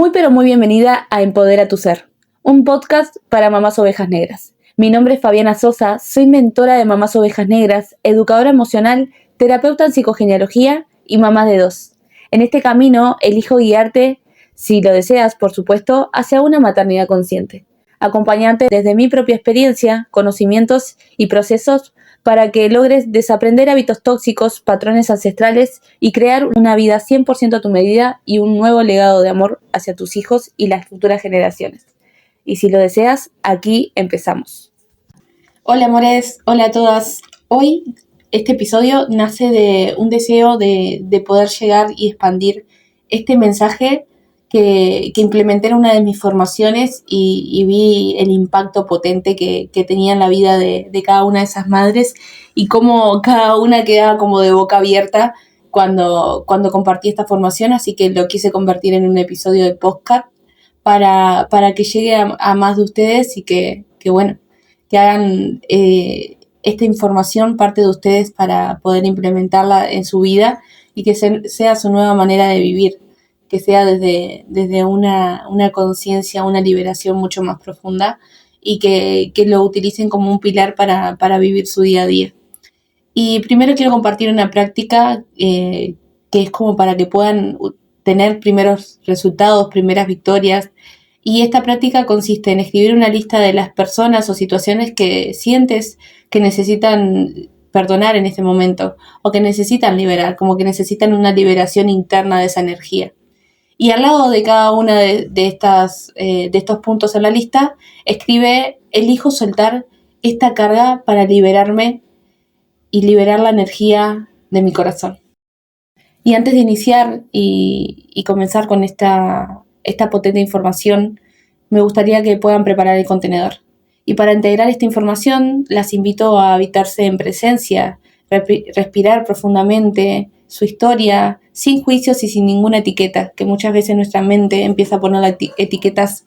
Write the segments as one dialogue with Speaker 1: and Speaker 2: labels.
Speaker 1: Muy pero muy bienvenida a Empodera tu Ser, un podcast para mamás ovejas negras. Mi nombre es Fabiana Sosa, soy mentora de mamás ovejas negras, educadora emocional, terapeuta en psicogenealogía y mamá de 2. En este camino elijo guiarte, si lo deseas por supuesto, hacia una maternidad consciente, acompañarte desde mi propia experiencia, conocimientos y procesos para que logres desaprender hábitos tóxicos, patrones ancestrales y crear una vida 100% a tu medida y un nuevo legado de amor hacia tus hijos y las futuras generaciones. Y si lo deseas, aquí empezamos. Hola amores, hola a todas. Hoy este episodio nace de un deseo de poder llegar y expandir este mensaje que implementé en una de mis formaciones y vi el impacto potente que tenía en la vida de cada una de esas madres y cómo cada una quedaba como de boca abierta cuando compartí esta formación, así que lo quise convertir en un episodio de podcast para que llegue a más de ustedes y que hagan esta información parte de ustedes para poder implementarla en su vida y que sea su nueva manera de vivir, que sea desde una conciencia, una liberación mucho más profunda y que lo utilicen como un pilar para vivir su día a día. Y primero quiero compartir una práctica que es como para que puedan tener primeros resultados, primeras victorias. Y esta práctica consiste en escribir una lista de las personas o situaciones que sientes que necesitan perdonar en este momento o que necesitan liberar, como que necesitan una liberación interna de esa energía. Y al lado de cada una de estos puntos en la lista, escribe: elijo soltar esta carga para liberarme y liberar la energía de mi corazón. Y antes de iniciar y comenzar con esta potente información, me gustaría que puedan preparar el contenedor. Y para integrar esta información, las invito a habitarse en presencia, respirar profundamente su historia, sin juicios y sin ninguna etiqueta, que muchas veces nuestra mente empieza a poner etiquetas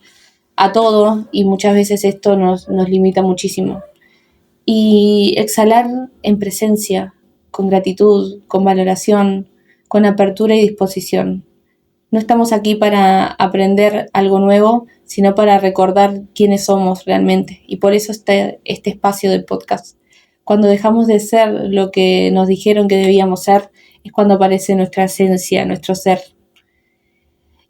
Speaker 1: a todo y muchas veces esto nos limita muchísimo. Y exhalar en presencia, con gratitud, con valoración, con apertura y disposición. No estamos aquí para aprender algo nuevo, sino para recordar quiénes somos realmente. Y por eso está este espacio del podcast. Cuando dejamos de ser lo que nos dijeron que debíamos ser, es cuando aparece nuestra esencia, nuestro ser.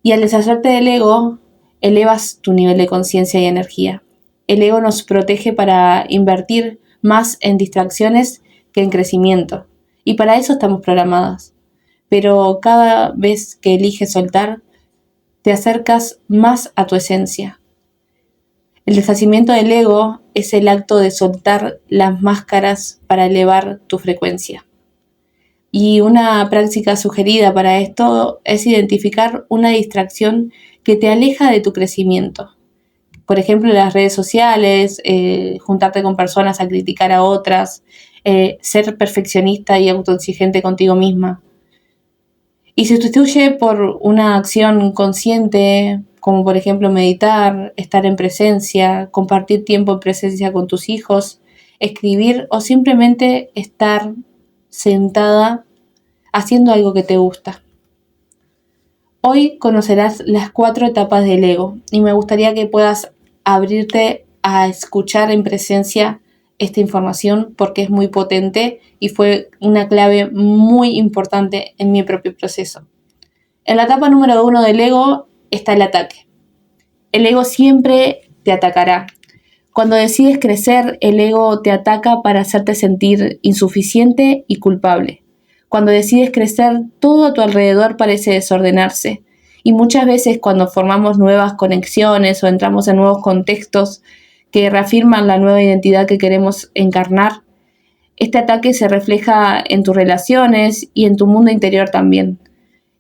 Speaker 1: Y al deshacerte del ego, elevas tu nivel de conciencia y energía. El ego nos protege para invertir más en distracciones que en crecimiento. Y para eso estamos programadas. Pero cada vez que eliges soltar, te acercas más a tu esencia. El deshacimiento del ego es el acto de soltar las máscaras para elevar tu frecuencia. Y una práctica sugerida para esto es identificar una distracción que te aleja de tu crecimiento. Por ejemplo, las redes sociales, juntarte con personas a criticar a otras, ser perfeccionista y autoexigente contigo misma. Y se sustituye por una acción consciente, como por ejemplo meditar, estar en presencia, compartir tiempo en presencia con tus hijos, escribir o simplemente estar sentada haciendo algo que te gusta. Hoy conocerás las 4 etapas del ego y me gustaría que puedas abrirte a escuchar en presencia esta información porque es muy potente y fue una clave muy importante en mi propio proceso. En la etapa número 1 del ego está el ataque. El ego siempre te atacará. Cuando decides crecer, el ego te ataca para hacerte sentir insuficiente y culpable. Cuando decides crecer, todo a tu alrededor parece desordenarse. Y muchas veces cuando formamos nuevas conexiones o entramos en nuevos contextos que reafirman la nueva identidad que queremos encarnar, este ataque se refleja en tus relaciones y en tu mundo interior también.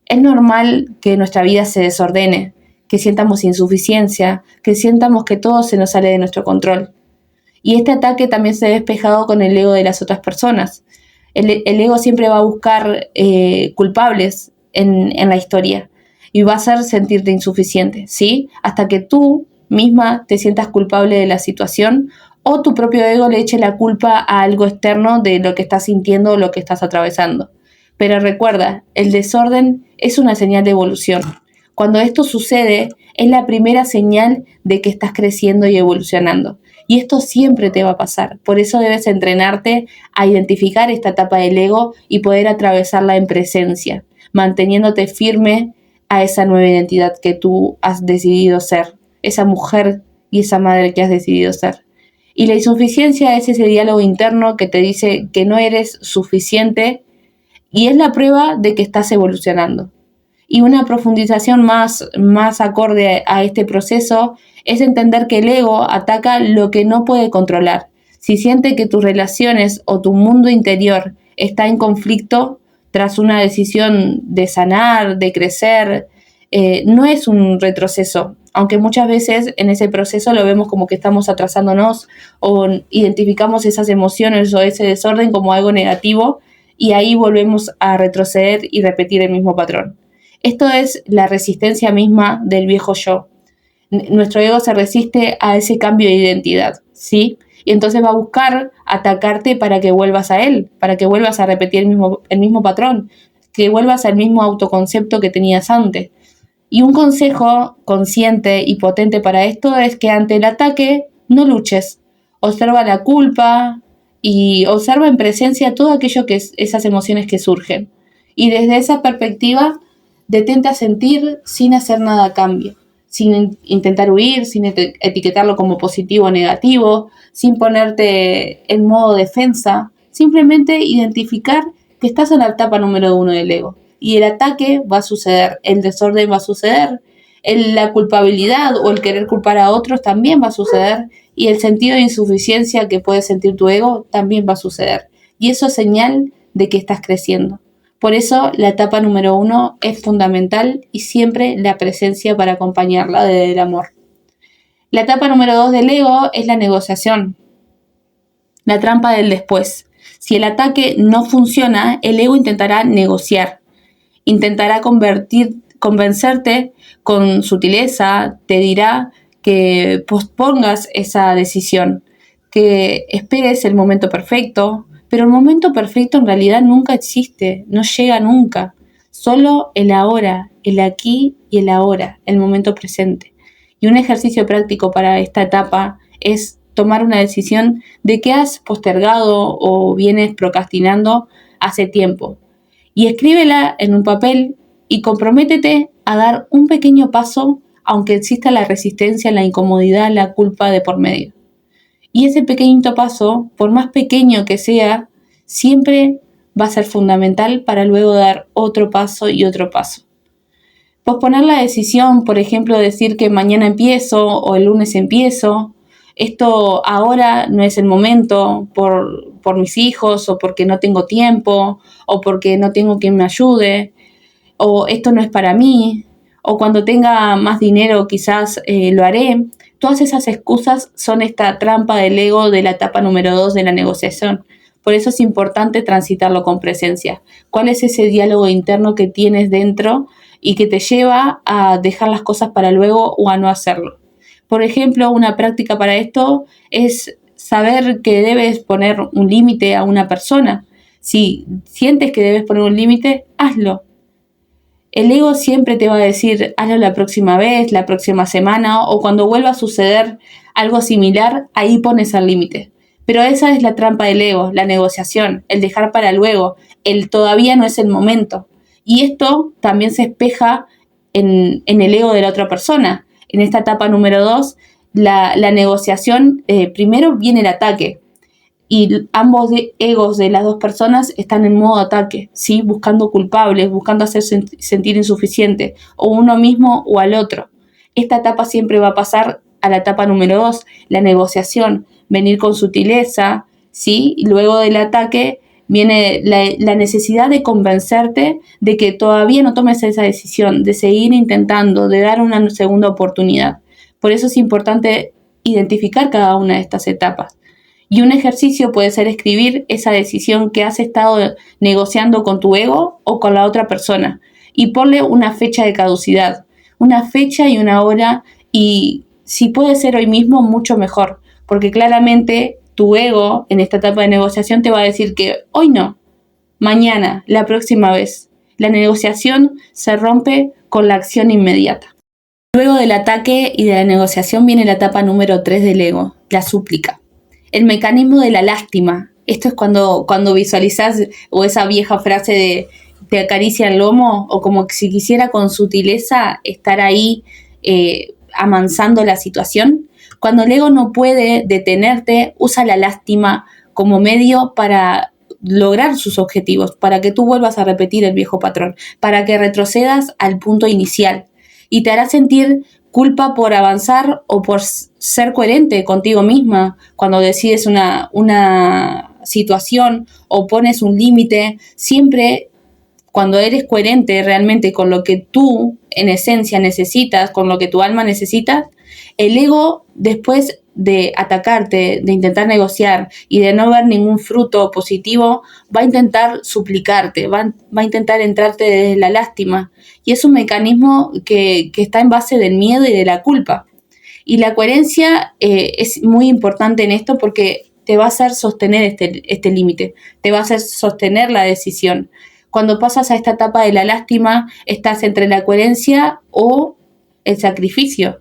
Speaker 1: Es normal que nuestra vida se desordene, que sientamos insuficiencia, que sientamos que todo se nos sale de nuestro control. Y este ataque también se ve despejado con el ego de las otras personas. El ego siempre va a buscar culpables en la historia y va a hacer sentirte insuficiente, ¿sí? Hasta que tú misma te sientas culpable de la situación o tu propio ego le eche la culpa a algo externo de lo que estás sintiendo o lo que estás atravesando. Pero recuerda, el desorden es una señal de evolución. Cuando esto sucede, es la primera señal de que estás creciendo y evolucionando. Y esto siempre te va a pasar. Por eso debes entrenarte a identificar esta etapa del ego y poder atravesarla en presencia, manteniéndote firme a esa nueva identidad que tú has decidido ser, esa mujer y esa madre que has decidido ser. Y la insuficiencia es ese diálogo interno que te dice que no eres suficiente y es la prueba de que estás evolucionando. Y una profundización más acorde a este proceso es entender que el ego ataca lo que no puede controlar. Si siente que tus relaciones o tu mundo interior está en conflicto tras una decisión de sanar, de crecer, no es un retroceso, aunque muchas veces en ese proceso lo vemos como que estamos atrasándonos o identificamos esas emociones o ese desorden como algo negativo y ahí volvemos a retroceder y repetir el mismo patrón. Esto es la resistencia misma del viejo yo. Nuestro ego se resiste a ese cambio de identidad, ¿sí? Y entonces va a buscar atacarte para que vuelvas a él, para que vuelvas a repetir el mismo patrón, que vuelvas al mismo autoconcepto que tenías antes. Y un consejo consciente y potente para esto es que ante el ataque no luches. Observa la culpa y observa en presencia todo aquello que es esas emociones que surgen. Y desde esa perspectiva, detente a sentir sin hacer nada a cambio, sin intentar huir, sin etiquetarlo como positivo o negativo, sin ponerte en modo defensa, simplemente identificar que estás en la etapa número 1 del ego. Y el ataque va a suceder, el desorden va a suceder, la culpabilidad o el querer culpar a otros también va a suceder y el sentido de insuficiencia que puede sentir tu ego también va a suceder. Y eso es señal de que estás creciendo. Por eso la etapa número 1 es fundamental y siempre la presencia para acompañarla desde el amor. La etapa número 2 del ego es la negociación, la trampa del después. Si el ataque no funciona, el ego intentará negociar, intentará convencerte con sutileza, te dirá que pospongas esa decisión, que esperes el momento perfecto, pero el momento perfecto en realidad nunca existe, no llega nunca. Solo el ahora, el aquí y el ahora, el momento presente. Y un ejercicio práctico para esta etapa es tomar una decisión de que has postergado o vienes procrastinando hace tiempo. Y escríbela en un papel y comprométete a dar un pequeño paso aunque exista la resistencia, la incomodidad, la culpa de por medio. Y ese pequeñito paso, por más pequeño que sea, siempre va a ser fundamental para luego dar otro paso y otro paso. Posponer la decisión, por ejemplo, decir que mañana empiezo o el lunes empiezo, esto ahora no es el momento por mis hijos o porque no tengo tiempo o porque no tengo quien me ayude o esto no es para mí o cuando tenga más dinero quizás lo haré. Todas esas excusas son esta trampa del ego de la etapa número 2 de la negociación. Por eso es importante transitarlo con presencia. ¿Cuál es ese diálogo interno que tienes dentro y que te lleva a dejar las cosas para luego o a no hacerlo? Por ejemplo, una práctica para esto es saber que debes poner un límite a una persona. Si sientes que debes poner un límite, hazlo. El ego siempre te va a decir, hazlo la próxima vez, la próxima semana, o cuando vuelva a suceder algo similar, ahí pones el límite. Pero esa es la trampa del ego, la negociación, el dejar para luego, el todavía no es el momento. Y esto también se espeja en el ego de la otra persona. En esta etapa número 2, la negociación, primero viene el ataque. Y ambos egos de las dos personas están en modo ataque, ¿sí? Buscando culpables, buscando hacerse sentir insuficiente, o uno mismo o al otro. Esta etapa siempre va a pasar a la etapa número 2, la negociación, venir con sutileza, ¿sí? Y luego del ataque viene la necesidad de convencerte de que todavía no tomes esa decisión, de seguir intentando, de dar una segunda oportunidad. Por eso es importante identificar cada una de estas etapas. Y un ejercicio puede ser escribir esa decisión que has estado negociando con tu ego o con la otra persona y ponle una fecha de caducidad, una fecha y una hora y si puede ser hoy mismo, mucho mejor, porque claramente tu ego en esta etapa de negociación te va a decir que hoy no, mañana, la próxima vez. La negociación se rompe con la acción inmediata. Luego del ataque y de la negociación viene la etapa número 3 del ego, la súplica. El mecanismo de la lástima. Esto es cuando visualizas, o esa vieja frase de te acaricia el lomo, o como si quisiera con sutileza estar ahí amansando la situación. Cuando el ego no puede detenerte, usa la lástima como medio para lograr sus objetivos, para que tú vuelvas a repetir el viejo patrón, para que retrocedas al punto inicial, y te hará sentir culpa por avanzar o por ser coherente contigo misma cuando decides una situación o pones un límite. Siempre cuando eres coherente realmente con lo que tú en esencia necesitas, con lo que tu alma necesita, el ego, después de atacarte, de intentar negociar y de no ver ningún fruto positivo, va a intentar suplicarte, va a intentar entrarte desde la lástima. Y es un mecanismo que está en base del miedo y de la culpa. Y la coherencia es muy importante en esto porque te va a hacer sostener este límite, te va a hacer sostener la decisión. Cuando pasas a esta etapa de la lástima, estás entre la coherencia o el sacrificio.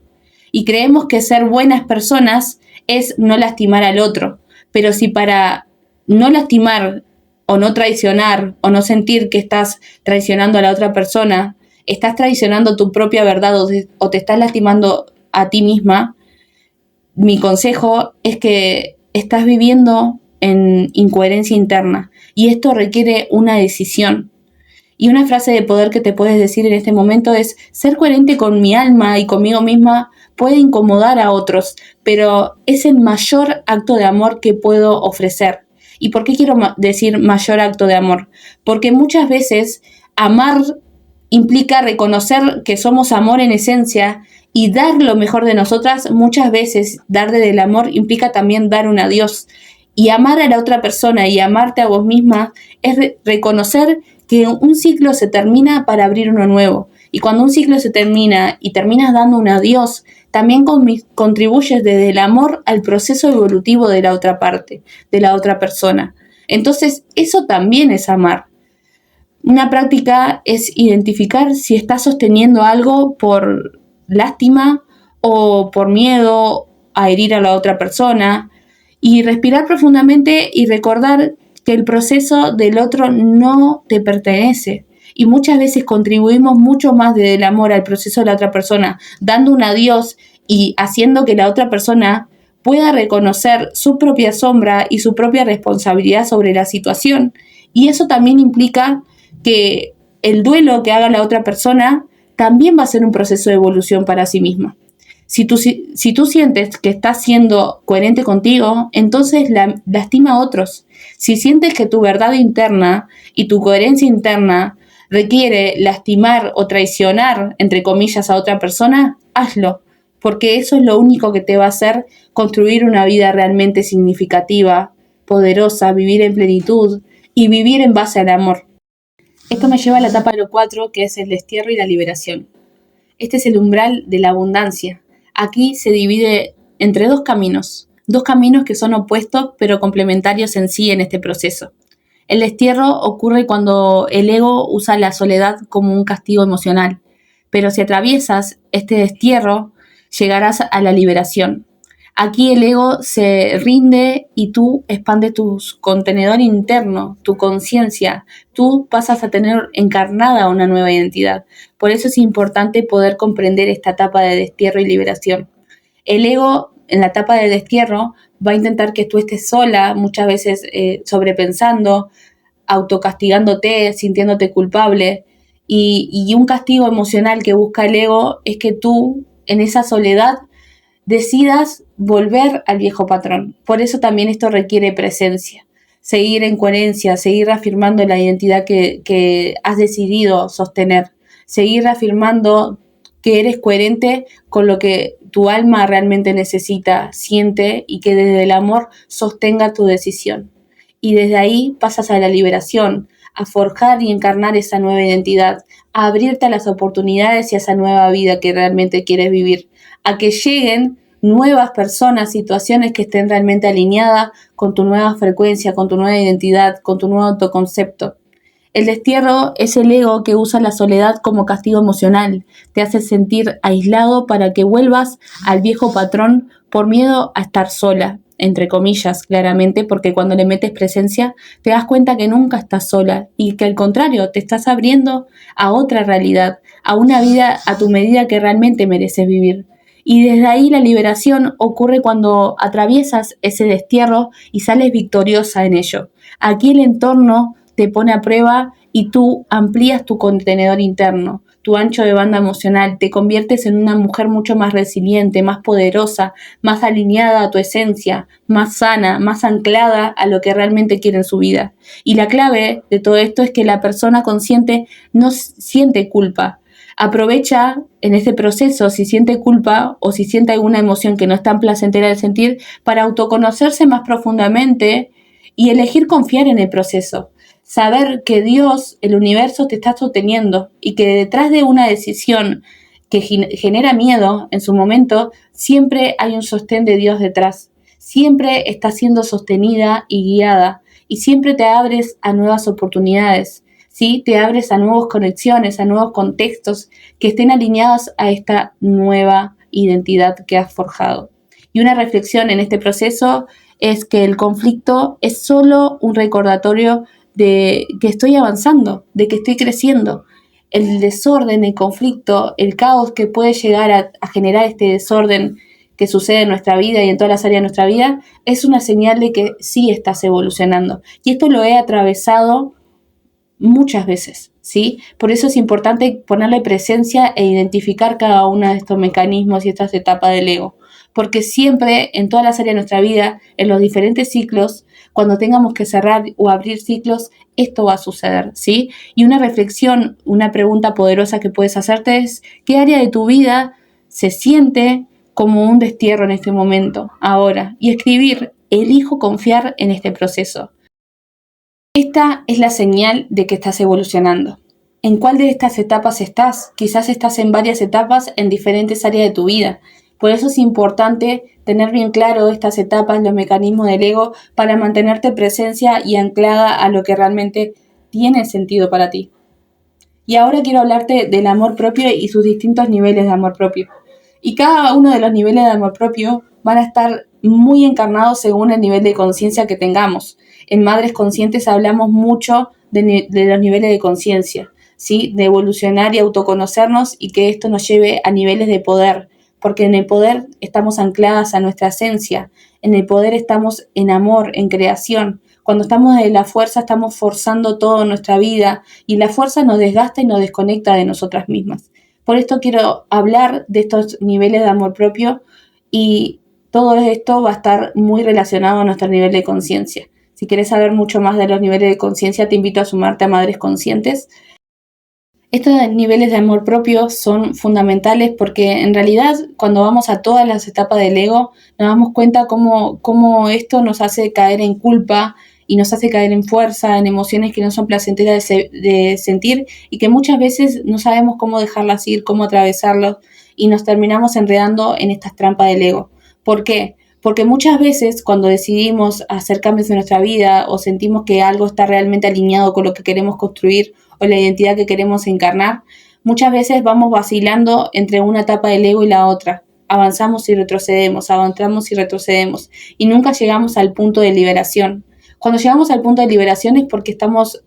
Speaker 1: Y creemos que ser buenas personas es no lastimar al otro. Pero si para no lastimar o no traicionar o no sentir que estás traicionando a la otra persona, estás traicionando tu propia verdad o te estás lastimando a ti misma, mi consejo es que estás viviendo en incoherencia interna y esto requiere una decisión. Y una frase de poder que te puedes decir en este momento es: ser coherente con mi alma y conmigo misma puede incomodar a otros, pero es el mayor acto de amor que puedo ofrecer. ¿Y por qué quiero decir mayor acto de amor? Porque muchas veces amar implica reconocer que somos amor en esencia y dar lo mejor de nosotras. Muchas veces dar desde el amor implica también dar un adiós. Y amar a la otra persona y amarte a vos misma es reconocer que un ciclo se termina para abrir uno nuevo. Y cuando un ciclo se termina y terminas dando un adiós, también contribuyes desde el amor al proceso evolutivo de la otra parte, de la otra persona. Entonces, eso también es amar. Una práctica es identificar si estás sosteniendo algo por lástima o por miedo a herir a la otra persona, y respirar profundamente y recordar que el proceso del otro no te pertenece. Y muchas veces contribuimos mucho más desde el amor al proceso de la otra persona, dando un adiós y haciendo que la otra persona pueda reconocer su propia sombra y su propia responsabilidad sobre la situación. Y eso también implica que el duelo que haga la otra persona también va a ser un proceso de evolución para sí misma. Si tú sientes que estás siendo coherente contigo, entonces lastima a otros. Si sientes que tu verdad interna y tu coherencia interna requiere lastimar o traicionar, entre comillas, a otra persona, hazlo, porque eso es lo único que te va a hacer construir una vida realmente significativa, poderosa, vivir en plenitud y vivir en base al amor. Esto me lleva a la etapa número 4, que es el destierro y la liberación. Este es el umbral de la abundancia. Aquí se divide entre dos caminos que son opuestos pero complementarios en sí en este proceso. El destierro ocurre cuando el ego usa la soledad como un castigo emocional, pero si atraviesas este destierro, llegarás a la liberación. Aquí el ego se rinde y tú expandes tu contenedor interno, tu conciencia. Tú pasas a tener encarnada una nueva identidad. Por eso es importante poder comprender esta etapa de destierro y liberación. El ego, en la etapa de destierro, va a intentar que tú estés sola, muchas veces sobrepensando, autocastigándote, sintiéndote culpable. Y un castigo emocional que busca el ego es que tú, en esa soledad, decidas volver al viejo patrón. Por eso también esto requiere presencia, seguir en coherencia, seguir reafirmando la identidad que has decidido sostener, seguir reafirmando que eres coherente con lo que tu alma realmente necesita, siente, y que desde el amor sostenga tu decisión. Y desde ahí pasas a la liberación, a forjar y encarnar esa nueva identidad, a abrirte a las oportunidades y a esa nueva vida que realmente quieres vivir, a que lleguen nuevas personas, situaciones que estén realmente alineadas con tu nueva frecuencia, con tu nueva identidad, con tu nuevo autoconcepto. El destierro es el ego que usa la soledad como castigo emocional. Te hace sentir aislado para que vuelvas al viejo patrón por miedo a estar sola, entre comillas, claramente, porque cuando le metes presencia te das cuenta que nunca estás sola y que al contrario te estás abriendo a otra realidad, a una vida a tu medida que realmente mereces vivir. Y desde ahí la liberación ocurre cuando atraviesas ese destierro y sales victoriosa en ello. Aquí el entorno te pone a prueba y tú amplías tu contenedor interno, tu ancho de banda emocional, te conviertes en una mujer mucho más resiliente, más poderosa, más alineada a tu esencia, más sana, más anclada a lo que realmente quiere en su vida. Y la clave de todo esto es que la persona consciente no siente culpa. Aprovecha en este proceso si siente culpa o si siente alguna emoción que no es tan placentera de sentir para autoconocerse más profundamente y elegir confiar en el proceso. Saber que Dios, el universo, te está sosteniendo y que detrás de una decisión que genera miedo en su momento, siempre hay un sostén de Dios detrás. Siempre está siendo sostenida y guiada y siempre te abres a nuevas oportunidades. ¿Sí? Te abres a nuevas conexiones, a nuevos contextos que estén alineados a esta nueva identidad que has forjado. Y una reflexión en este proceso es que el conflicto es solo un recordatorio de que estoy avanzando, de que estoy creciendo. El desorden, el conflicto, el caos que puede llegar a generar este desorden que sucede en nuestra vida y en todas las áreas de nuestra vida, es una señal de que sí estás evolucionando. Y esto lo he atravesado muchas veces, ¿sí? Por eso es importante ponerle presencia e identificar cada uno de estos mecanismos y estas etapas del ego, porque siempre en todas las áreas de nuestra vida, en los diferentes ciclos, cuando tengamos que cerrar o abrir ciclos, esto va a suceder, ¿sí? Y una reflexión, una pregunta poderosa que puedes hacerte es, ¿qué área de tu vida se siente como un destierro en este momento, ahora? Y escribir, elijo confiar en este proceso. Esta es la señal de que estás evolucionando. ¿En cuál de estas etapas estás? Quizás estás en varias etapas en diferentes áreas de tu vida. Por eso es importante tener bien claro estas etapas, los mecanismos del ego, para mantenerte presencia y anclada a lo que realmente tiene sentido para ti. Y ahora quiero hablarte del amor propio y sus distintos niveles de amor propio. Y cada uno de los niveles de amor propio van a estar muy encarnados según el nivel de conciencia que tengamos. En Madres Conscientes hablamos mucho de los niveles de conciencia, ¿sí? De evolucionar y autoconocernos y que esto nos lleve a niveles de poder, porque en el poder estamos ancladas a nuestra esencia, en el poder estamos en amor, en creación. Cuando estamos en la fuerza estamos forzando toda nuestra vida y la fuerza nos desgasta y nos desconecta de nosotras mismas. Por esto quiero hablar de estos niveles de amor propio y todo esto va a estar muy relacionado a nuestro nivel de conciencia. Si quieres saber mucho más de los niveles de conciencia, te invito a sumarte a Madres Conscientes. Estos niveles de amor propio son fundamentales porque en realidad cuando vamos a todas las etapas del ego nos damos cuenta cómo esto nos hace caer en culpa y nos hace caer en fuerza, en emociones que no son placenteras de sentir y que muchas veces no sabemos cómo dejarlas ir, cómo atravesarlos y nos terminamos enredando en estas trampas del ego. ¿Por qué? Porque muchas veces cuando decidimos hacer cambios en nuestra vida o sentimos que algo está realmente alineado con lo que queremos construir o la identidad que queremos encarnar, muchas veces vamos vacilando entre una etapa del ego y la otra. Avanzamos y retrocedemos, avanzamos y retrocedemos y nunca llegamos al punto de liberación. Cuando llegamos al punto de liberación es porque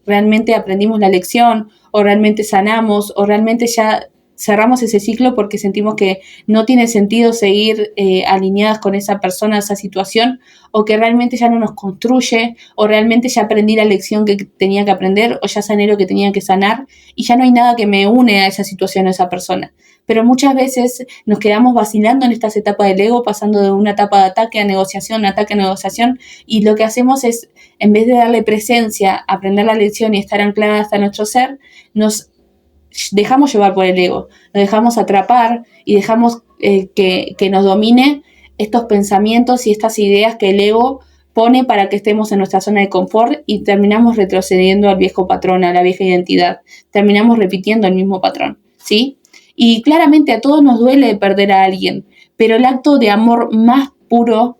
Speaker 1: realmente aprendimos la lección o realmente sanamos o realmente ya cerramos ese ciclo porque sentimos que no tiene sentido seguir alineadas con esa persona, esa situación, o que realmente ya no nos construye, o realmente ya aprendí la lección que tenía que aprender, o ya sané lo que tenía que sanar, y ya no hay nada que me une a esa situación, a esa persona. Pero muchas veces nos quedamos vacilando en estas etapas del ego, pasando de una etapa de ataque a negociación, ataque a negociación, y lo que hacemos es, en vez de darle presencia, aprender la lección y estar ancladas a nuestro ser, nos dejamos llevar por el ego, nos dejamos atrapar y dejamos que nos domine estos pensamientos y estas ideas que el ego pone para que estemos en nuestra zona de confort y terminamos retrocediendo al viejo patrón, a la vieja identidad. Terminamos repitiendo el mismo patrón, ¿sí? Y claramente a todos nos duele perder a alguien, pero el acto de amor más puro,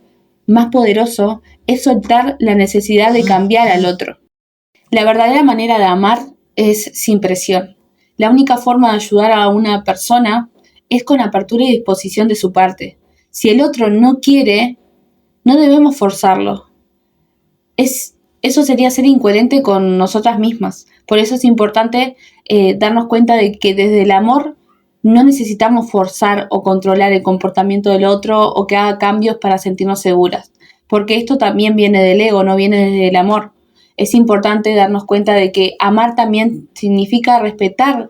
Speaker 1: más poderoso, es soltar la necesidad de cambiar al otro. La verdadera manera de amar es sin presión. La única forma de ayudar a una persona es con apertura y disposición de su parte. Si el otro no quiere, no debemos forzarlo. Eso sería ser incoherente con nosotras mismas. Por eso es importante darnos cuenta de que desde el amor no necesitamos forzar o controlar el comportamiento del otro o que haga cambios para sentirnos seguras, porque esto también viene del ego, no viene desde el amor. Es importante darnos cuenta de que amar también significa respetar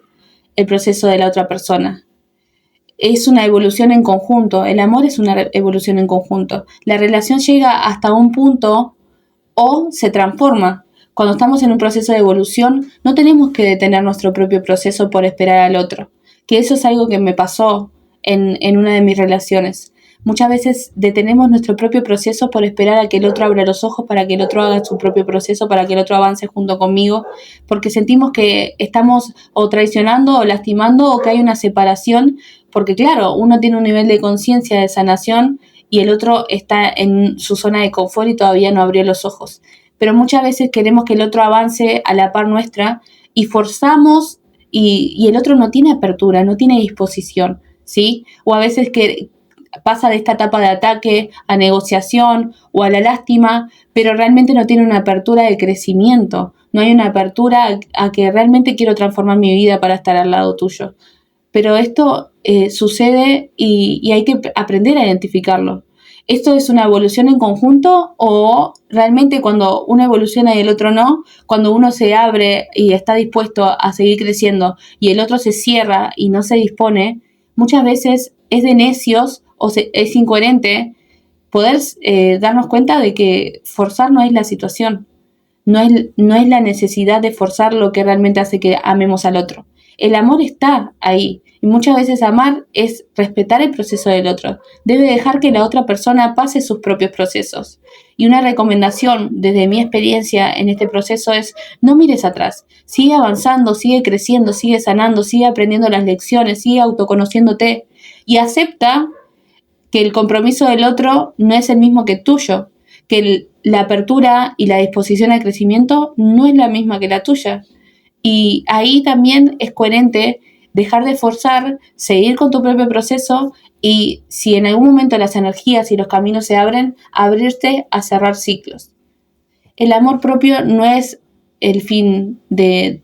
Speaker 1: el proceso de la otra persona. Es una evolución en conjunto, el amor es una evolución en conjunto. La relación llega hasta un punto o se transforma. Cuando estamos en un proceso de evolución, no tenemos que detener nuestro propio proceso por esperar al otro. Que eso es algo que me pasó en una de mis relaciones. Muchas veces detenemos nuestro propio proceso por esperar a que el otro abra los ojos, para que el otro haga su propio proceso, para que el otro avance junto conmigo, porque sentimos que estamos o traicionando o lastimando o que hay una separación, porque claro, uno tiene un nivel de conciencia de sanación y el otro está en su zona de confort y todavía no abrió los ojos. Pero muchas veces queremos que el otro avance a la par nuestra y forzamos y el otro no tiene apertura, no tiene disposición, ¿sí? O a veces que pasa de esta etapa de ataque a negociación o a la lástima, pero realmente no tiene una apertura de crecimiento, no hay una apertura a que realmente quiero transformar mi vida para estar al lado tuyo. Pero esto sucede y hay que aprender a identificarlo. ¿Esto es una evolución en conjunto o realmente cuando uno evoluciona y el otro no, cuando uno se abre y está dispuesto a seguir creciendo y el otro se cierra y no se dispone, muchas veces es de necios o es incoherente poder darnos cuenta de que forzar no es la situación, no es la necesidad de forzar lo que realmente hace que amemos al otro. El amor está ahí y muchas veces amar es respetar el proceso del otro. Debe dejar que la otra persona pase sus propios procesos. Y una recomendación desde mi experiencia en este proceso es no mires atrás. Sigue avanzando, sigue creciendo, sigue sanando, sigue aprendiendo las lecciones, sigue autoconociéndote y acepta que el compromiso del otro no es el mismo que el tuyo, que la apertura y la disposición al crecimiento no es la misma que la tuya. Y ahí también es coherente dejar de forzar, seguir con tu propio proceso y si en algún momento las energías y los caminos se abren, abrirte a cerrar ciclos. El amor propio no es el fin de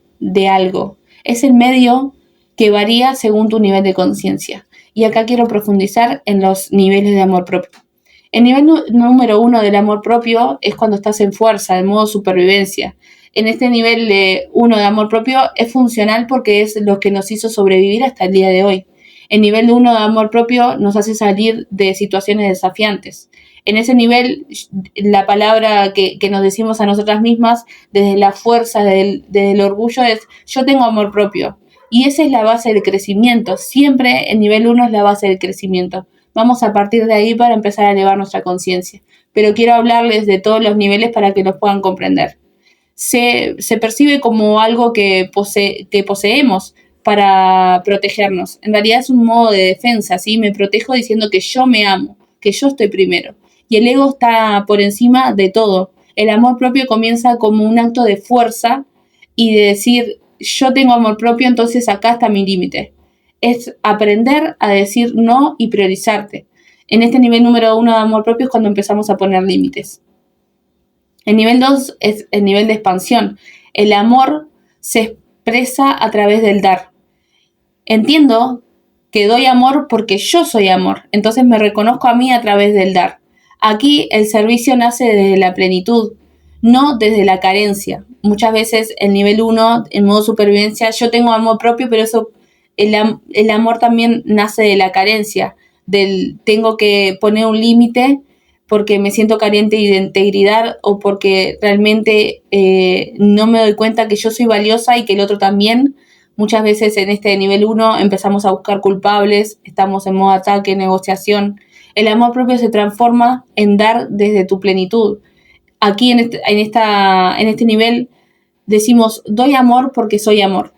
Speaker 1: algo, es el medio que varía según tu nivel de conciencia. Y acá quiero profundizar en los niveles de amor propio. El nivel número 1 del amor propio es cuando estás en fuerza, en modo supervivencia. En este nivel de 1 de amor propio es funcional porque es lo que nos hizo sobrevivir hasta el día de hoy. El nivel 1 de amor propio nos hace salir de situaciones desafiantes. En ese nivel, la palabra que nos decimos a nosotras mismas, desde la fuerza, desde el orgullo, es yo tengo amor propio. Y esa es la base del crecimiento. Siempre el nivel 1 es la base del crecimiento. Vamos a partir de ahí para empezar a elevar nuestra conciencia. Pero quiero hablarles de todos los niveles para que los puedan comprender. Se percibe como algo que poseemos para protegernos. En realidad es un modo de defensa, ¿sí? Me protejo diciendo que yo me amo, que yo estoy primero. Y el ego está por encima de todo. El amor propio comienza como un acto de fuerza y de decir, yo tengo amor propio, entonces acá está mi límite. Es aprender a decir no y priorizarte. En este nivel número 1 de amor propio es cuando empezamos a poner límites. El nivel 2 es el nivel de expansión. El amor se expresa a través del dar. Entiendo que doy amor porque yo soy amor, entonces me reconozco a mí a través del dar. Aquí el servicio nace desde la plenitud, no desde la carencia. Muchas veces el nivel 1, en modo supervivencia, yo tengo amor propio, pero eso el amor también nace de la carencia, del tengo que poner un límite porque me siento carente de integridad o porque realmente no me doy cuenta que yo soy valiosa y que el otro también. Muchas veces en este nivel 1 empezamos a buscar culpables, estamos en modo ataque, negociación. El amor propio se transforma en dar desde tu plenitud. Aquí en este nivel decimos, doy amor porque soy amor.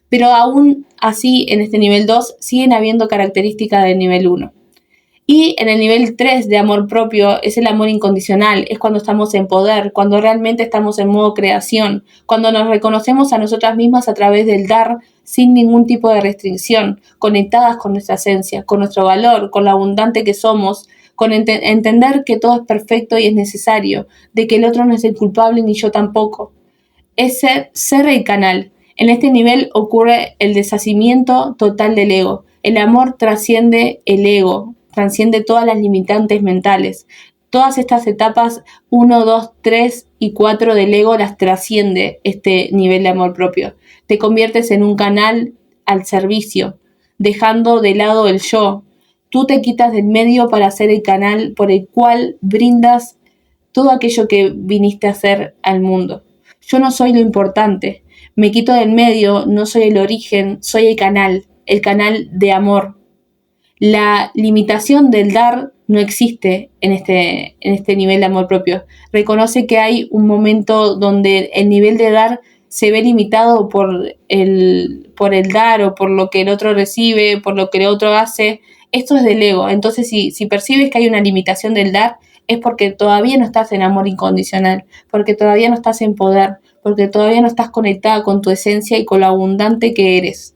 Speaker 1: Pero aún así, en este nivel 2, siguen habiendo características del nivel 1. Y en el nivel 3 de amor propio es el amor incondicional, es cuando estamos en poder, cuando realmente estamos en modo creación, cuando nos reconocemos a nosotras mismas a través del dar sin ningún tipo de restricción, conectadas con nuestra esencia, con nuestro valor, con lo abundante que somos, con entender que todo es perfecto y es necesario, de que el otro no es el culpable ni yo tampoco. Es ser el canal. En este nivel ocurre el deshacimiento total del ego. El amor trasciende el ego, trasciende todas las limitantes mentales. Todas estas etapas 1, 2, 3 y 4 del ego las trasciende este nivel de amor propio. Te conviertes en un canal al servicio, dejando de lado el yo. Tú te quitas del medio para ser el canal por el cual brindas todo aquello que viniste a hacer al mundo. Yo no soy lo importante, me quito del medio, no soy el origen, soy el canal de amor. La limitación del dar no existe en este nivel de amor propio. Reconoce que hay un momento donde el nivel de dar se ve limitado por el dar o por lo que el otro recibe, por lo que el otro hace. Esto es del ego. Entonces, si percibes que hay una limitación del dar, es porque todavía no estás en amor incondicional, porque todavía no estás en poder, porque todavía no estás conectada con tu esencia y con lo abundante que eres.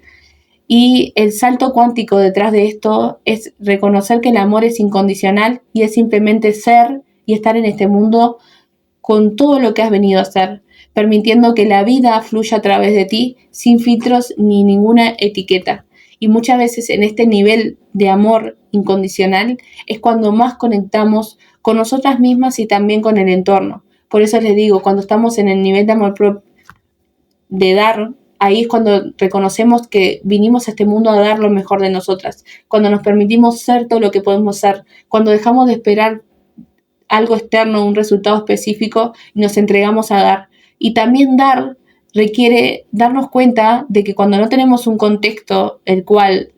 Speaker 1: Y el salto cuántico detrás de esto es reconocer que el amor es incondicional y es simplemente ser y estar en este mundo con todo lo que has venido a hacer, permitiendo que la vida fluya a través de ti sin filtros ni ninguna etiqueta. Y muchas veces en este nivel de amor incondicional es cuando más conectamos con nosotras mismas y también con el entorno. Por eso les digo, cuando estamos en el nivel de amor propio, de dar, ahí es cuando reconocemos que vinimos a este mundo a dar lo mejor de nosotras, cuando nos permitimos ser todo lo que podemos ser, cuando dejamos de esperar algo externo, un resultado específico y nos entregamos a dar. Y también dar requiere darnos cuenta de que cuando no tenemos un contexto el cual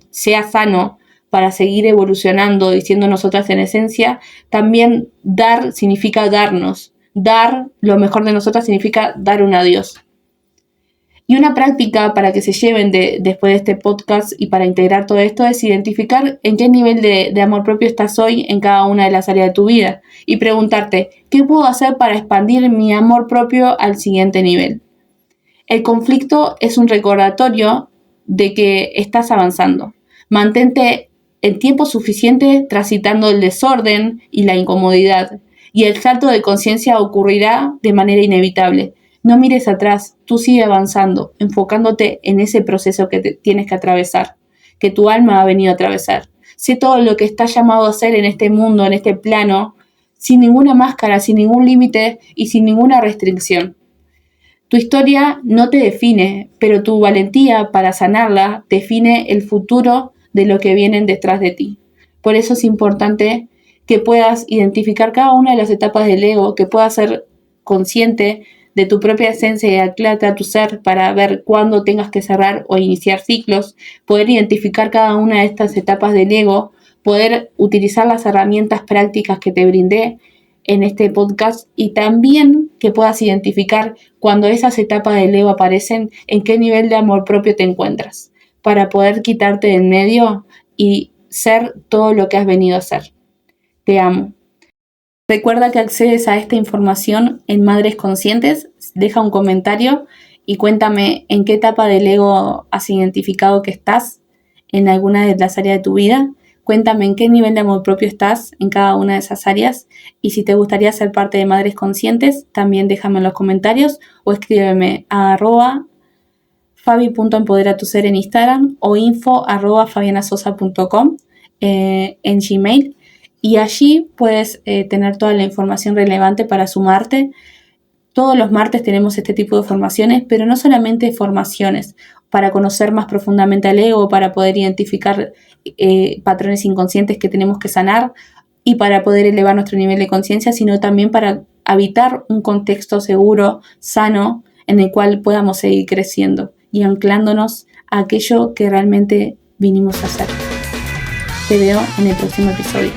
Speaker 1: sea sano para seguir evolucionando y siendo nosotras en esencia, también dar significa darnos. Dar lo mejor de nosotras significa dar un adiós. Y una práctica para que se lleven después de este podcast y para integrar todo esto es identificar en qué nivel de amor propio estás hoy en cada una de las áreas de tu vida y preguntarte, ¿qué puedo hacer para expandir mi amor propio al siguiente nivel? El conflicto es un recordatorio de que estás avanzando. Mantente el tiempo suficiente transitando el desorden y la incomodidad, y el salto de conciencia ocurrirá de manera inevitable. No mires atrás, tú sigue avanzando, enfocándote en ese proceso que tienes que atravesar, que tu alma ha venido a atravesar. Sé todo lo que estás llamado a hacer en este mundo, en este plano, sin ninguna máscara, sin ningún límite y sin ninguna restricción. Tu historia no te define, pero tu valentía para sanarla define el futuro de lo que vienen detrás de ti. Por eso es importante que puedas identificar cada una de las etapas del ego, que puedas ser consciente de tu propia esencia y aclata a tu ser para ver cuándo tengas que cerrar o iniciar ciclos, poder identificar cada una de estas etapas del ego, poder utilizar las herramientas prácticas que te brindé en este podcast y también que puedas identificar cuando esas etapas del ego aparecen, en qué nivel de amor propio te encuentras, para poder quitarte del medio y ser todo lo que has venido a ser. Te amo. Recuerda que accedes a esta información en Madres Conscientes, deja un comentario y cuéntame en qué etapa del ego has identificado que estás en alguna de las áreas de tu vida. Cuéntame en qué nivel de amor propio estás en cada una de esas áreas y si te gustaría ser parte de Madres Conscientes, también déjame en los comentarios o escríbeme a @fabi.empoderatuser en Instagram o info@fabianasosa.com en Gmail. Y allí puedes tener toda la información relevante para sumarte. Todos los martes tenemos este tipo de formaciones, pero no solamente formaciones para conocer más profundamente al ego, para poder identificar patrones inconscientes que tenemos que sanar y para poder elevar nuestro nivel de conciencia, sino también para habitar un contexto seguro, sano, en el cual podamos seguir creciendo y anclándonos a aquello que realmente vinimos a hacer. Te veo en el próximo episodio.